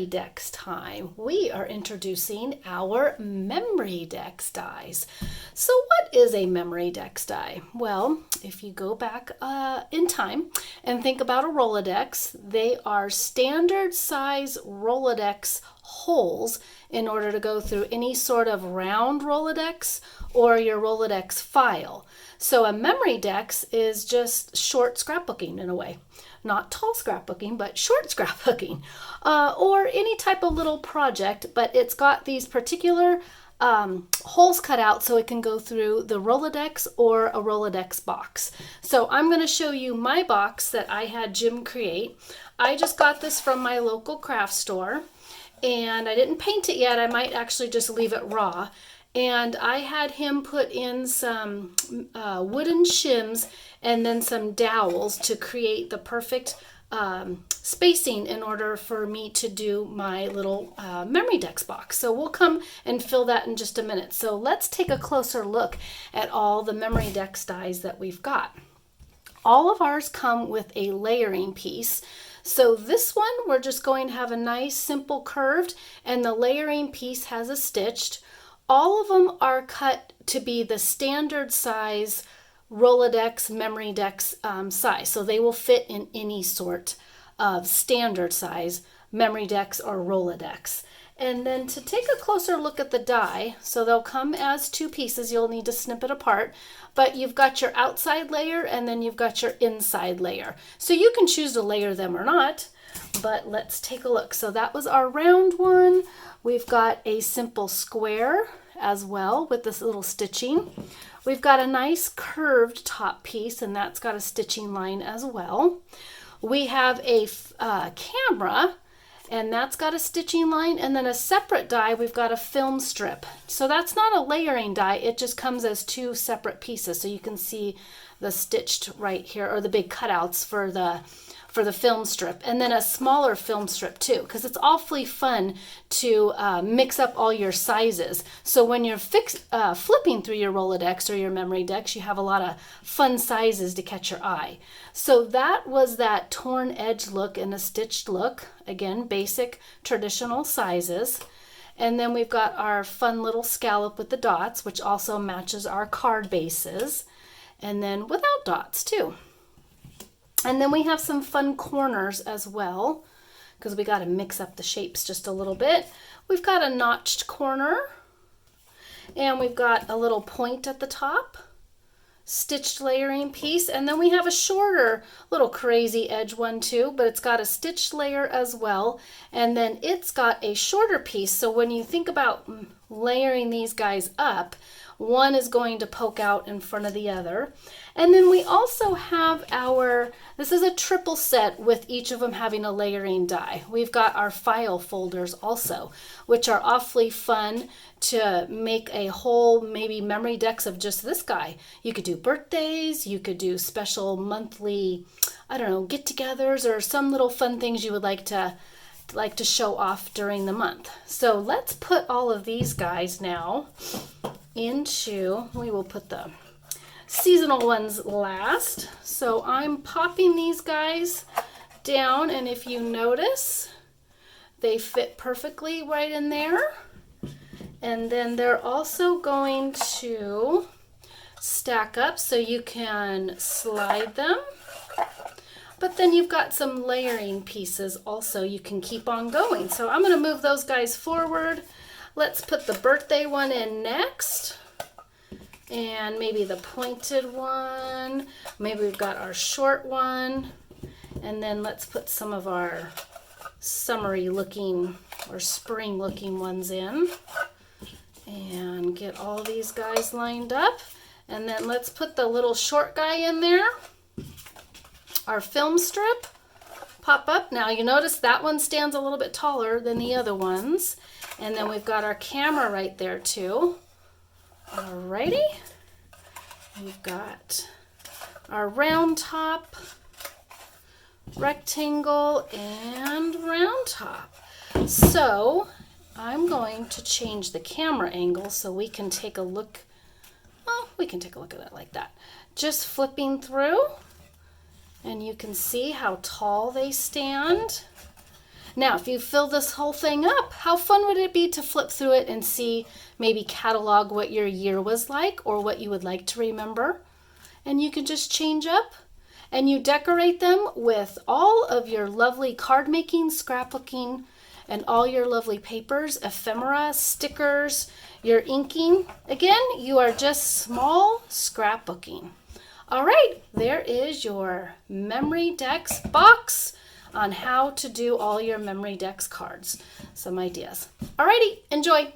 Dex time. We are introducing our Memory Dex dies. So what is a Memory Dex die? Well, if you go back in time and think about a Rolodex, they are standard size Rolodex holes in order to go through any sort of round Rolodex or your Rolodex file. So a Memory Dex is just short scrapbooking in a way. Not tall scrapbooking, but short scrapbooking, or any type of little project, but it's got these particular holes cut out so it can go through the Rolodex or a Rolodex box. So I'm going to show you my box that I had Jim create. I just got this from my local craft store, and I didn't paint it yet. I might actually just leave it raw. And I had him put in some wooden shims and then some dowels to create the perfect spacing in order for me to do my little Memory Dex box. So we'll come and fill that in just a minute. So let's take a closer look at all the Memory Dex dies that we've got. All of ours come with a layering piece. So this one, we're just going to have a nice simple curved, and the layering piece has a stitched. All of them are cut to be the standard size Rolodex Memory Dex size. So they will fit in any sort of standard size Memory Dex or Rolodex. And then to take a closer look at the die, so they'll come as two pieces. You'll need to snip it apart, but you've got your outside layer and then you've got your inside layer. So you can choose to layer them or not, but let's take a look. So that was our round one. We've got a simple square as well with this little stitching. We've got a nice curved top piece, and that's got a stitching line as well. We have a camera, and that's got a stitching line, and then a separate die, we've got a film strip. So that's not a layering die, it just comes as two separate pieces. So you can see the stitched right here, or the big cutouts for the film strip, and then a smaller film strip too, because it's awfully fun to mix up all your sizes. So when you're flipping through your Rolodex or your Memory Dex, you have a lot of fun sizes to catch your eye. So that was that torn edge look and a stitched look. Again, basic traditional sizes. And then we've got our fun little scallop with the dots, which also matches our card bases, and then without dots too. And then we have some fun corners as well, because we got to mix up the shapes just a little bit. We've got a notched corner, and we've got a little point at the top, stitched layering piece, and then we have a shorter little crazy edge one too, but it's got a stitched layer as well, and then it's got a shorter piece. So when you think about layering these guys up, one is going to poke out in front of the other. And then we also have this is a triple set with each of them having a layering die. We've got our file folders also, which are awfully fun to make a whole maybe Memory Dex of just this guy. You could do birthdays, you could do special monthly, I don't know, get-togethers, or some little fun things you would like to show off during the month. So let's put all of these guys now we will put the seasonal ones last. So I'm popping these guys down, and if you notice, they fit perfectly right in there. And then they're also going to stack up so you can slide them. But then you've got some layering pieces also you can keep on going. So I'm going to move those guys forward. Let's put the birthday one in next, and maybe the pointed one. Maybe we've got our short one, and then let's put some of our summery looking or spring looking ones in, and get all these guys lined up. And then let's put the little short guy in there. Our film strip, pop up. Now you notice that one stands a little bit taller than the other ones. And then we've got our camera right there too. Alrighty. We've got our round top, rectangle, and round top. So I'm going to change the camera angle so we can take a look. Well, we can take a look at it like that. Just flipping through, and you can see how tall they stand. Now, if you fill this whole thing up, how fun would it be to flip through it and see, maybe catalog what your year was like or what you would like to remember? And you can just change up and you decorate them with all of your lovely card making, scrapbooking, and all your lovely papers, ephemera, stickers, your inking. Again, you are just small scrapbooking. All right, there is your Memory Dex box on how to do all your Memory Dex cards. Some ideas. Alrighty, enjoy.